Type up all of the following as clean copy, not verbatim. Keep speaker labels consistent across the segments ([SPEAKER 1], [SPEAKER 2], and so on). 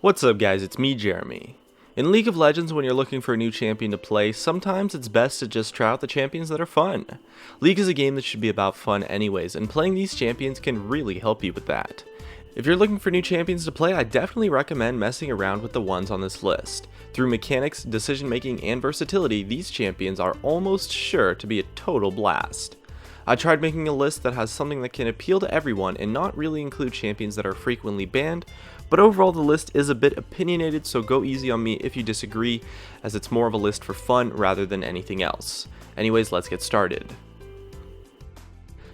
[SPEAKER 1] What's up guys, it's me Jeremy. In League of Legends, when you're looking for a new champion to play, sometimes it's best to just try out the champions that are fun. League is a game that should be about fun anyways, and playing these champions can really help you with that. If you're looking for new champions to play, I definitely recommend messing around with the ones on this list. Through mechanics, decision making, and versatility, these champions are almost sure to be a total blast. I tried making a list that has something that can appeal to everyone and not really include champions that are frequently banned, but overall the list is a bit opinionated, so go easy on me if you disagree, as it's more of a list for fun rather than anything else. Anyways, let's get started.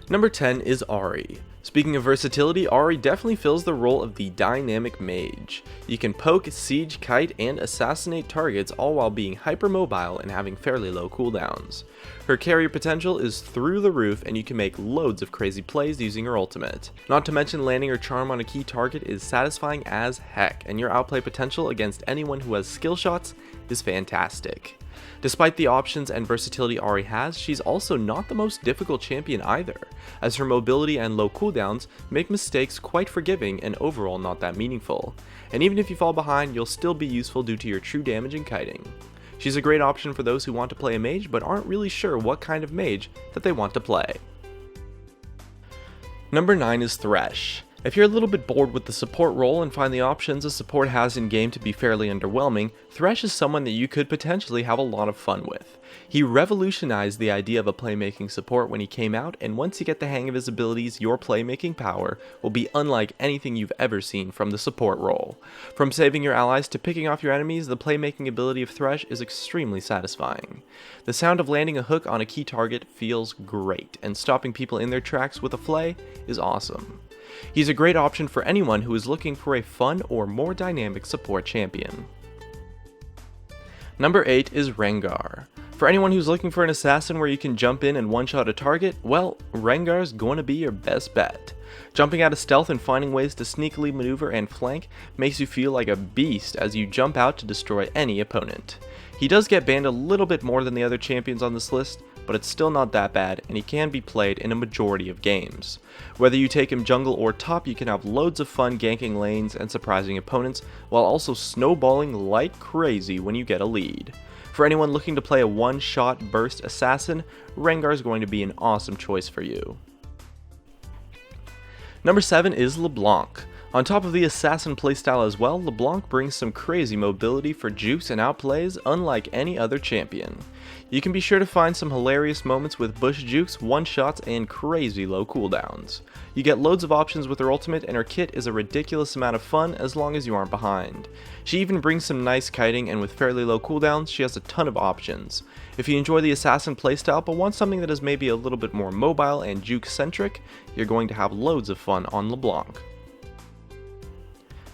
[SPEAKER 1] Number 10 is Ahri. Speaking of versatility, Ahri definitely fills the role of the dynamic mage. You can poke, siege, kite, and assassinate targets all while being hypermobile and having fairly low cooldowns. Her carry potential is through the roof and you can make loads of crazy plays using her ultimate. Not to mention landing her charm on a key target is satisfying as heck, and your outplay potential against anyone who has skill shots is fantastic. Despite the options and versatility Ahri has, she's also not the most difficult champion either, as her mobility and low cooldowns make mistakes quite forgiving and overall not that meaningful. And even if you fall behind, you'll still be useful due to your true damage and kiting. She's a great option for those who want to play a mage but aren't really sure what kind of mage that they want to play. Number 9 is Thresh. If you're a little bit bored with the support role and find the options a support has in game to be fairly underwhelming, Thresh is someone that you could potentially have a lot of fun with. He revolutionized the idea of a playmaking support when he came out, and once you get the hang of his abilities, your playmaking power will be unlike anything you've ever seen from the support role. From saving your allies to picking off your enemies, the playmaking ability of Thresh is extremely satisfying. The sound of landing a hook on a key target feels great, and stopping people in their tracks with a flay is awesome. He's a great option for anyone who is looking for a fun or more dynamic support champion. Number 8 is Rengar. For anyone who's looking for an assassin where you can jump in and one-shot a target, well, Rengar's going to be your best bet. Jumping out of stealth and finding ways to sneakily maneuver and flank makes you feel like a beast as you jump out to destroy any opponent. He does get banned a little bit more than the other champions on this list, but it's still not that bad, and he can be played in a majority of games. Whether you take him jungle or top, you can have loads of fun ganking lanes and surprising opponents, while also snowballing like crazy when you get a lead. For anyone looking to play a one-shot burst assassin, Rengar is going to be an awesome choice for you. Number 7 is LeBlanc. On top of the assassin playstyle as well, LeBlanc brings some crazy mobility for jukes and outplays unlike any other champion. You can be sure to find some hilarious moments with bush jukes, one-shots, and crazy low cooldowns. You get loads of options with her ultimate, and her kit is a ridiculous amount of fun as long as you aren't behind. She even brings some nice kiting, and with fairly low cooldowns, she has a ton of options. If you enjoy the assassin playstyle but want something that is maybe a little bit more mobile and juke-centric, you're going to have loads of fun on LeBlanc.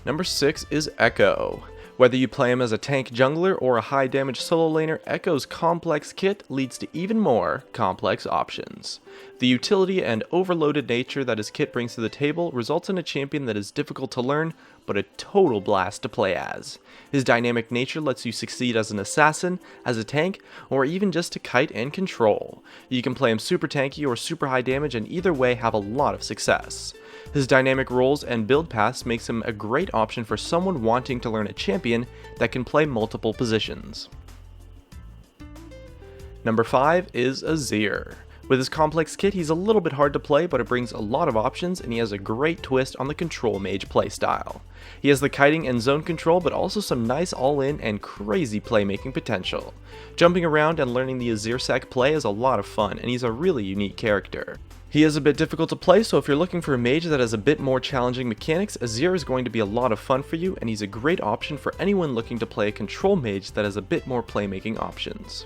[SPEAKER 1] Number 6 is Echo. Whether you play him as a tank jungler or a high damage solo laner, Echo's complex kit leads to even more complex options. The utility and overloaded nature that his kit brings to the table results in a champion that is difficult to learn, but a total blast to play as. His dynamic nature lets you succeed as an assassin, as a tank, or even just to kite and control. You can play him super tanky or super high damage, and either way have a lot of success. His dynamic roles and build paths makes him a great option for someone wanting to learn a champion that can play multiple positions. Number 5 is Azir. With his complex kit, he's a little bit hard to play, but it brings a lot of options, and he has a great twist on the control mage playstyle. He has the kiting and zone control, but also some nice all-in and crazy playmaking potential. Jumping around and learning the Azir Sec play is a lot of fun, and he's a really unique character. He is a bit difficult to play, so if you're looking for a mage that has a bit more challenging mechanics, Azir is going to be a lot of fun for you, and he's a great option for anyone looking to play a control mage that has a bit more playmaking options.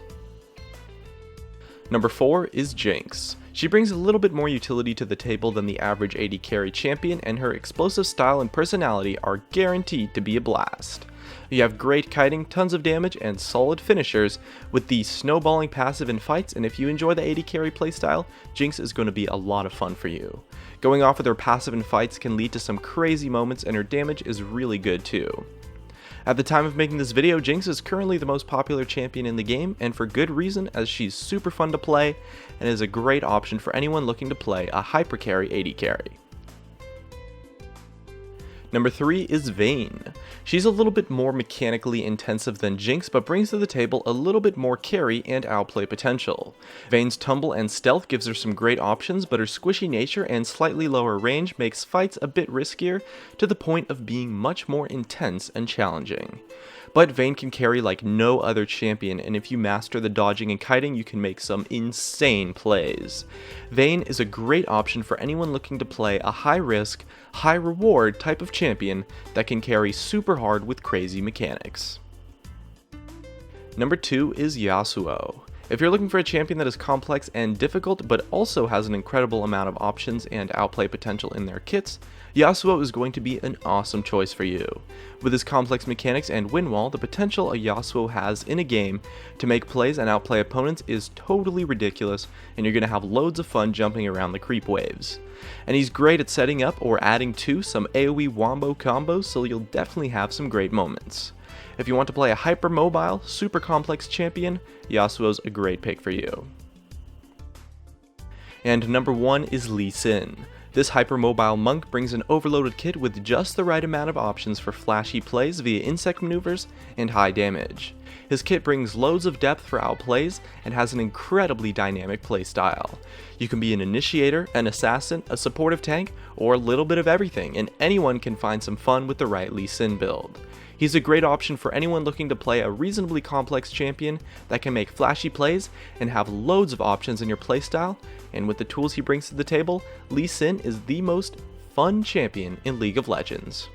[SPEAKER 1] Number 4 is Jinx. She brings a little bit more utility to the table than the average AD carry champion, and her explosive style and personality are guaranteed to be a blast. You have great kiting, tons of damage, and solid finishers with the snowballing passive in fights, and if you enjoy the AD carry playstyle, Jinx is going to be a lot of fun for you. Going off with her passive in fights can lead to some crazy moments, and her damage is really good too. At the time of making this video, Jinx is currently the most popular champion in the game, and for good reason, as she's super fun to play and is a great option for anyone looking to play a hyper carry AD carry. Number 3 is Vayne. She's a little bit more mechanically intensive than Jinx, but brings to the table a little bit more carry and outplay potential. Vayne's tumble and stealth gives her some great options, but her squishy nature and slightly lower range makes fights a bit riskier, to the point of being much more intense and challenging. But Vayne can carry like no other champion, and if you master the dodging and kiting, you can make some insane plays. Vayne is a great option for anyone looking to play a high risk, high reward type of champion that can carry super hard with crazy mechanics. Number 2 is Yasuo. If you're looking for a champion that is complex and difficult, but also has an incredible amount of options and outplay potential in their kits, Yasuo is going to be an awesome choice for you. With his complex mechanics and win wall, the potential a Yasuo has in a game to make plays and outplay opponents is totally ridiculous, and you're going to have loads of fun jumping around the creep waves. And he's great at setting up or adding to some AoE wombo combos, so you'll definitely have some great moments. If you want to play a hyper-mobile, super complex champion, Yasuo's a great pick for you. And number 1 is Lee Sin. This hyper-mobile monk brings an overloaded kit with just the right amount of options for flashy plays via insect maneuvers and high damage. His kit brings loads of depth for outplays and has an incredibly dynamic playstyle. You can be an initiator, an assassin, a supportive tank, or a little bit of everything, and anyone can find some fun with the right Lee Sin build. He's a great option for anyone looking to play a reasonably complex champion that can make flashy plays and have loads of options in your playstyle, and with the tools he brings to the table, Lee Sin is the most fun champion in League of Legends.